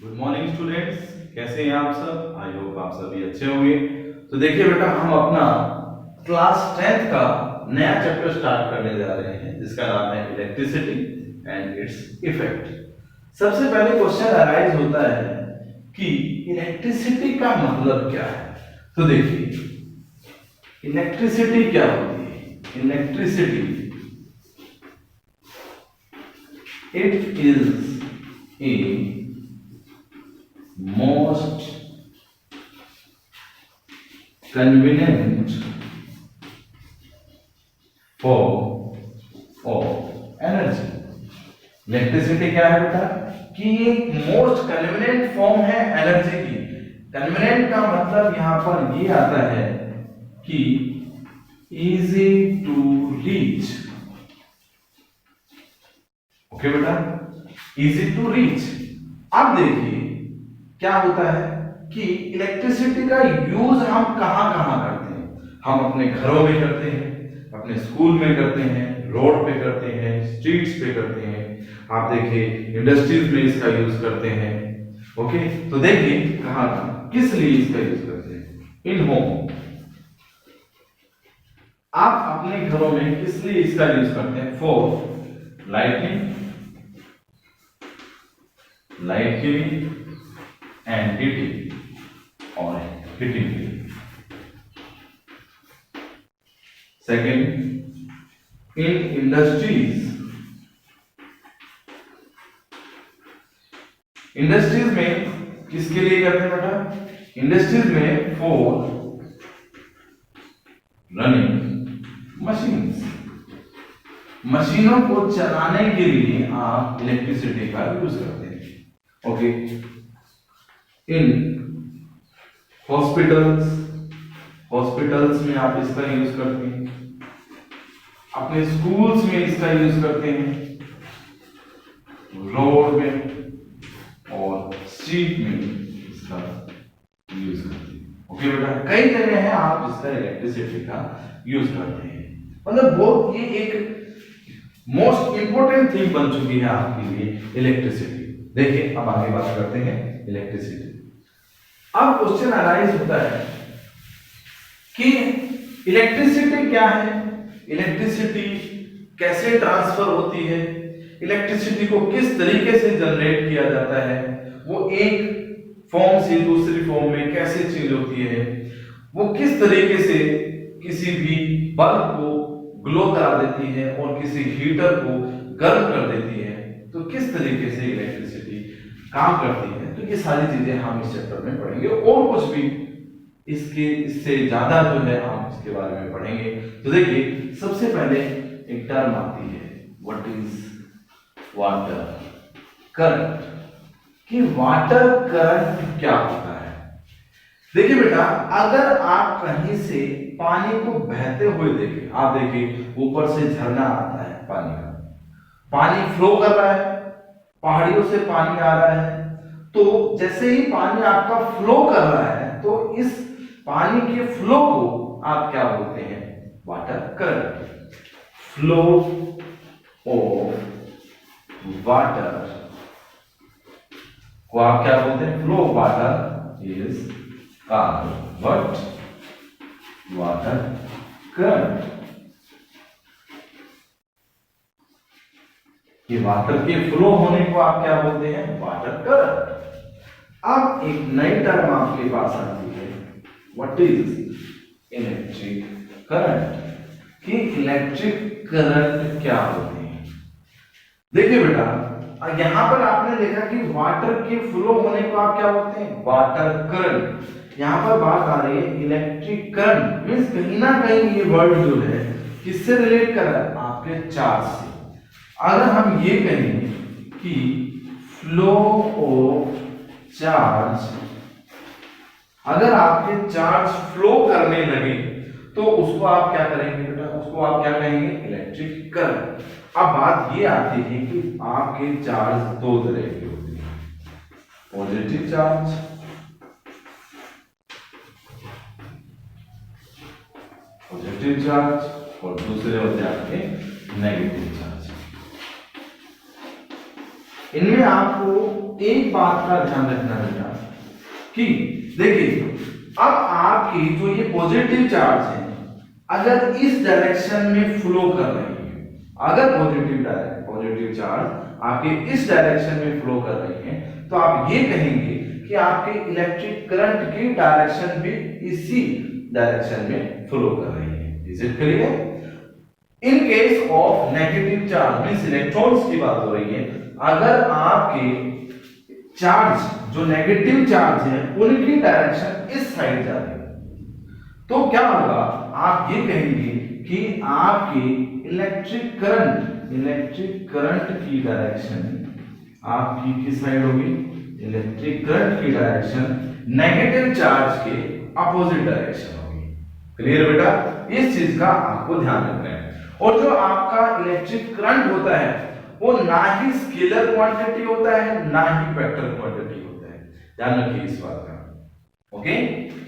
Good morning students, कैसे हैं आप सब। आई होप आप सभी अच्छे होंगे। तो देखिए बेटा, हम अपना क्लास 10th का नया चैप्टर स्टार्ट करने जा रहे हैं जिसका नाम है इलेक्ट्रिसिटी एंड इट्स इफेक्ट। सबसे पहले क्वेश्चन अराइज होता है कि इलेक्ट्रिसिटी का मतलब क्या है। तो देखिए, इलेक्ट्रिसिटी क्या होती है। Electricity it is a most convenient form of energy। Electricity क्या है बेटा कि एक मोस्ट कन्वीनियंट फॉर्म है एनर्जी की। कन्वीनियंट का मतलब यहां पर ये आता है कि इजी टू रीच। ओके बेटा, इजी टू रीच। अब देखिए क्या होता है कि इलेक्ट्रिसिटी का यूज हम कहां कहां करते हैं। हम अपने घरों में करते हैं, अपने स्कूल में करते हैं, रोड पे करते हैं, स्ट्रीट्स पे करते हैं। आप देखिए इंडस्ट्रीज में इसका यूज करते हैं। ओके, तो देखिए कहां किस लिए इसका यूज करते हैं। इन होम, आप अपने घरों में किस लिए इसका यूज करते हैं। फॉर लाइटिंग, लाइट के लिए एंड हीटिंग और हीटिंग के लिए। सेकेंड, इन इंडस्ट्रीज, इंडस्ट्रीज में किसके लिए करते हैं बेटा। इंडस्ट्रीज में फॉर रनिंग मशीन्स, मशीनों को चलाने के लिए आप इलेक्ट्रिसिटी का यूज करते हैं। ओके, इन हॉस्पिटल्स, हॉस्पिटल्स में आप इसका यूज करते हैं। अपने स्कूल्स में इसका यूज करते हैं, रोड में और स्ट्रीट में इसका यूज करते हैं। ओके बेटा, कई जगह है आप इसका इलेक्ट्रिसिटी का यूज करते हैं। मतलब बहुत ये एक मोस्ट इंपोर्टेंट थिंग बन चुकी है आपके लिए इलेक्ट्रिसिटी। देखिए अब आगे बात करते हैं इलेक्ट्रिसिटी। अब क्वेश्चन अराइज होता है कि इलेक्ट्रिसिटी क्या है, इलेक्ट्रिसिटी कैसे ट्रांसफर होती है, इलेक्ट्रिसिटी को किस तरीके से जनरेट किया जाता है, वो एक फॉर्म से दूसरी फॉर्म में कैसे चेंज होती है, वो किस तरीके से किसी भी बल्ब को ग्लो करा देती है और किसी हीटर को गर्म कर देती है, तो किस तरीके से इलेक्ट्रिसिटी काम करती है। तो ये सारी चीजें हम इस चैप्टर में पढ़ेंगे और कुछ भी इससे ज्यादा जो है हम इसके बारे में पढ़ेंगे। तो देखिए सबसे पहले एक टर्म आती है, व्हाट इज वाटर करंट। कि वाटर करंट क्या होता है। देखिए बेटा, अगर आप कहीं से पानी को बहते हुए देखें, आप देखिए ऊपर से झरना आता है पानी का, पानी फ्लो कर रहा है, पहाड़ियों से पानी आ रहा है। तो जैसे ही पानी आपका फ्लो कर रहा है तो इस पानी के फ्लो को आप क्या बोलते हैं, water current. Flow of water को आप क्या बोलते हैं, flow of water is called what, water current. कि वाटर के फ्लो होने को आप क्या बोलते हैं, वाटर करंट। अब एक नई टर्म आपके पास आती है, व्हाट इज इलेक्ट्रिक करंट। कि इलेक्ट्रिक करंट क्या होते हैं। देखिए बेटा, यहां पर आपने देखा कि वाटर के फ्लो होने को आप क्या बोलते हैं, वाटर करंट। यहां पर बात आ रही है इलेक्ट्रिक करंट, मींस कहीं ना कहीं ये वर्ड जो है किससे रिलेट कर रहा है, आपके चार्ज से। अगर हम ये कहें कि फ्लो ऑफ चार्ज, अगर आपके चार्ज फ्लो करने लगे तो उसको आप क्या करेंगे बेटा, उसको आप क्या कहेंगे, इलेक्ट्रिक करंट। अब बात ये आती है कि आपके चार्ज दो तरह के होते हैं, पॉजिटिव चार्ज और दूसरे होते हैं आपके नेगेटिव चार्ज। इनमें आपको एक बात का ध्यान रखना बेटा कि देखिए अब आपकी जो ये पॉजिटिव चार्ज है अगर इस डायरेक्शन में फ्लो कर रही है, अगर पॉजिटिव चार्ज आपके इस डायरेक्शन में फ्लो कर रही है तो आप ये कहेंगे कि आपके इलेक्ट्रिक करंट की डायरेक्शन भी इसी डायरेक्शन में फ्लो कर रही है। Is it clear? In case of negative charge means electrons की बात हो रही है, अगर आपके चार्ज जो नेगेटिव चार्ज है उनकी डायरेक्शन इस साइड जा रही है तो क्या होगा, आप ये कहेंगे कि आपकी इलेक्ट्रिक करंट की डायरेक्शन आपकी किस साइड होगी? इलेक्ट्रिक करंट की डायरेक्शन नेगेटिव चार्ज के अपोजिट डायरेक्शन होगी। क्लियर बेटा? इस चीज का आपको ध्यान रखना है। और जो आपका इलेक्ट्रिक करंट होता है वो ना ही स्केलर क्वांटिटी होता है ना ही वेक्टर क्वांटिटी होता है, ध्यान रखिए इस बात का। ओके,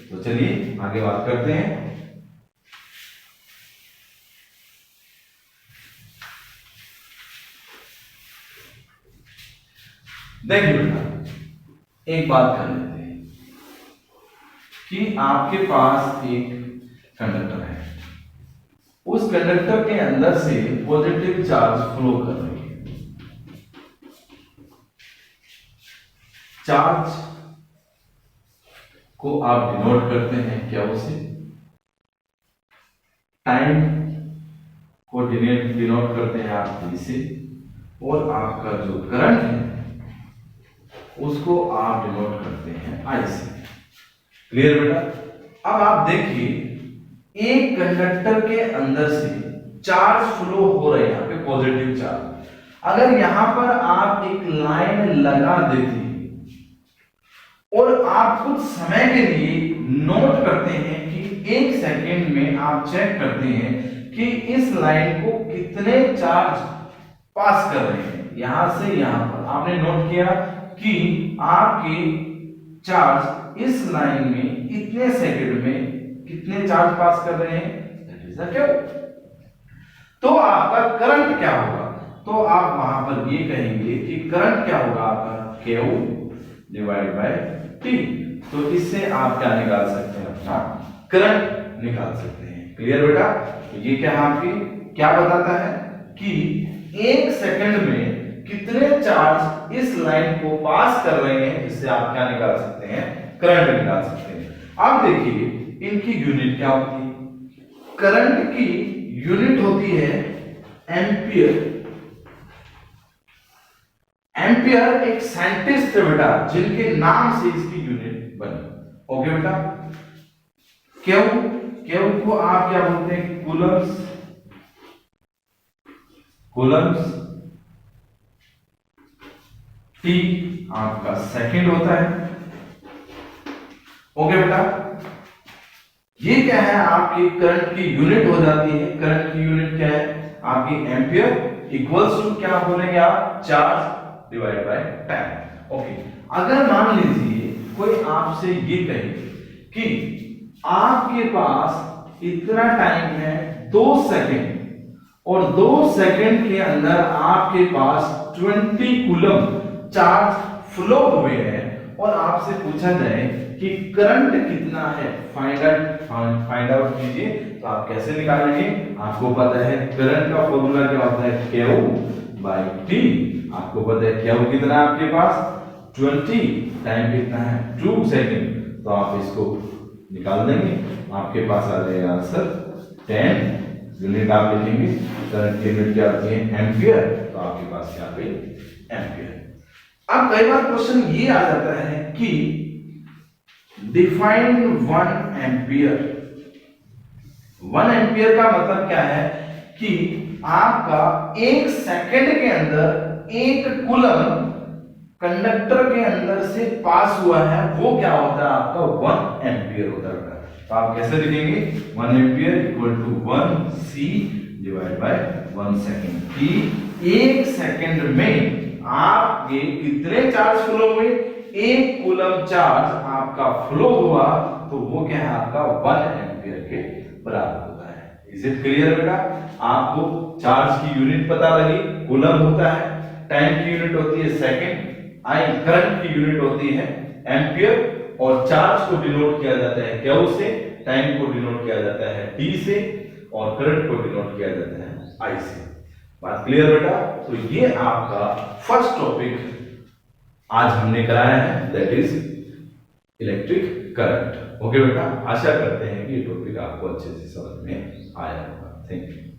तो चलिए आगे बात करते हैं। देखिए बेटा एक बात कर लेते हैं कि आपके पास एक कंडक्टर है, उस कंडक्टर के अंदर से पॉजिटिव चार्ज फ्लो कर रही है। चार्ज को आप डिनोट करते हैं क्या? उसे टाइम को डिनोट करते हैं आप टी से, और आपका जो करंट है उसको आप डिनोट करते हैं आई से। क्लियर बेटा? अब आप देखिए एक कंडक्टर के अंदर से चार्ज फ्लो हो रहे हैं, यहाँ पे पॉजिटिव चार्ज। अगर यहां पर आप एक लाइन लगा देते और आप कुछ समय के लिए नोट करते हैं कि एक सेकेंड में आप चेक करते हैं कि इस लाइन को कितने चार्ज पास कर रहे हैं। यहां से यहां पर आपने नोट किया कि आपके चार्ज इस लाइन में इतने सेकंड में कितने चार्ज पास कर रहे हैं, दैट इज द क्यू। तो आपका करंट क्या होगा? तो आप वहां पर ये कहेंगे कि करंट क्या होगा आपका? Q divide by T. तो इससे आप क्या निकाल सकते हैं? अपना करंट निकाल सकते हैं। क्लियर बेटा? तो ये क्या आपकी क्या बताता है कि एक सेकंड में कितने चार्ज इस लाइन को पास कर रहे हैं, इससे आप क्या निकाल सकते हैं? करंट निकाल सकते हैं। अब देखिए इनकी यूनिट क्या होती है? करंट की यूनिट होती है एम्पियर। एम्पियर एक साइंटिस्ट है बेटा जिनके नाम से इसकी यूनिट बनी। ओके बेटा? क्यू को आप क्या बोलते हैं? कूलम्स। टी आपका सेकंड होता है। ओके बेटा? ये क्या है? आपकी करंट की यूनिट हो जाती है। करंट की यूनिट क्या है? आपकी एम्पियर इक्वल्स टू क्या बोलेंगे आप? Charge divide by time. Okay, अगर मान लीजिए कोई आपसे ये कहे कि आपके पास इतना टाइम है 2 सेकंड, और 2 सेकंड के अंदर आपके पास 20 कूलम चार्ज फ्लो हुए हैं, और आपसे पूछा जाए कि करंट कितना है, फाइंड आउट कीजिए। तो आप कैसे निकालेंगे? आपको पता है करंट का फॉर्मूला क्या होता है? Q by T. आपको पता है Q कितना है आपके पास? 20, टाइम कितना है? 2 सेकंड। तो आप इसको निकाल देंगे, आपके पास आ जाएगा आंसर 10। यूनिट आप लिखेंगे, करंट की यूनिट क्या होती है? एम्पियर। तो आपके पास क्या आ गई? एम्पियर। अब कई बार क्वेश्चन ये आ जाता है कि डिफाइन 1 एम्पियर। 1 एम्पियर का मतलब क्या है कि आपका 1 सेकंड के अंदर 1 कूलम कंडक्टर के अंदर से पास हुआ है, वो क्या होता है? आपका 1 एम्पियर होता है। तो आप कैसे लिखेंगे? 1 ampere equal to 1 C divide by 1 second. कि 1 सेकंड में आपके कितने चार्ज फ्लो हुए? 1 कूलम चार्ज आपका फ्लो हुआ, तो वो क्या है? आपका 1 एम्पियर के बराबर होता है। इज इट क्लियर बेटा? आपको चार्ज की यूनिट पता लगी, कूलम होता है, टाइम की यूनिट होती है सेकंड, आई करंट की यूनिट होती है एम्पियर और चार्ज को डिनोट किया जाता है क्यू से, टाइम को डिनोट किया जाता है टी से और करंट को डिनोट किया जाता है आई से। बात क्लियर बेटा? तो ये आपका फर्स्ट टॉपिक आज हमने कराया है, that is electric current. Okay बेटा, आशा करते हैं कि ये टॉपिक आपको अच्छे से समझ में आया होगा। Thank you.